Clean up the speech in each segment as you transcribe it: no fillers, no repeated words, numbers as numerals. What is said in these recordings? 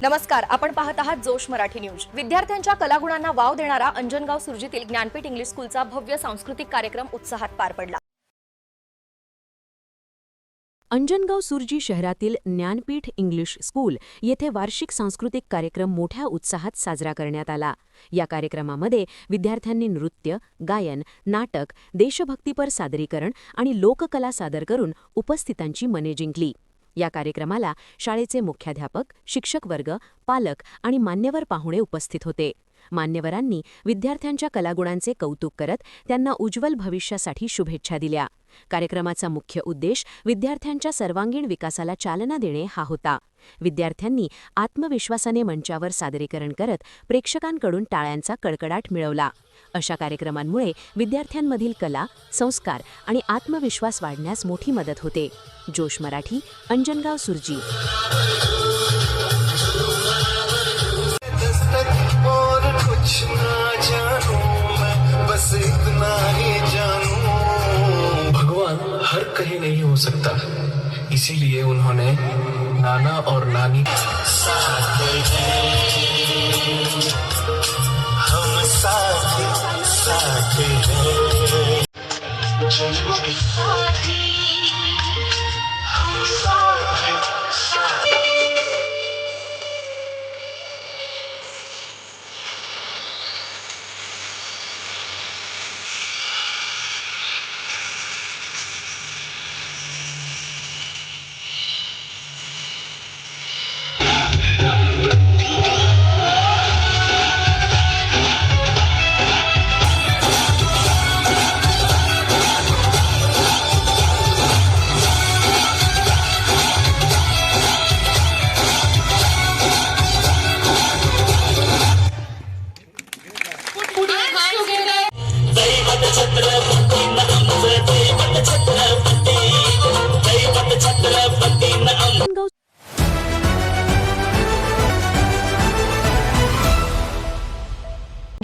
नमस्कार, आपण पाहत आहात जोश मराठी न्यूज। विद्यार्थ्यांच्या कलागुणांना वाव देणारा अंजनगाव सुर्जीतील ज्ञानपीठ इंग्लिश स्कूलचा भव्य सांस्कृतिक कार्यक्रम उत्साहात पार पडला। अंजनगाव सुर्जी शहरातील ज्ञानपीठ इंग्लिश स्कूल येथे वार्षिक सांस्कृतिक कार्यक्रम मोठ्या उत्साहात साजरा करण्यात आला। या कार्यक्रमामध्ये विद्यार्थ्यांनी नृत्य, गायन, नाटक, देशभक्तीपर सादरीकरण आणि लोककला सादर करून उपस्थितांची मने जिंकली। या कार्यक्रमाला शाळेचे मुख्याध्यापक, शिक्षक वर्ग, पालक आणि मान्यवर पाहुणे उपस्थित होते। मान्यवरांनी विद्यार्थ्यांच्या कलागुणांचे कौतुक करत त्यांना उज्ज्वल भविष्यासाठी शुभेच्छा दिल्या। कार्यक्रमाचा मुख्य उद्देश विद्यार्थ्यांच्या सर्वांगीण विकासाला चालना देणे हा होता। विद्यार्थ्यांनी आत्मविश्वासाने मंचावर सादरीकरण करत प्रेक्षकांकडून टाळ्यांचा कडकडाट मिळवला। अशा कार्यक्रमांमुळे विद्यार्थ्यांमधील कला, संस्कार आणि आत्मविश्वास वाढण्यास मोठी मदत होते। जोश मराठी, अंजनगाव सुर्जी। भगवान हर कहीं नहीं हो सकता, इसीलिए उन्होंने नाना और नानी साथ हम साथ हैं।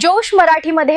जोश मराठीमध्ये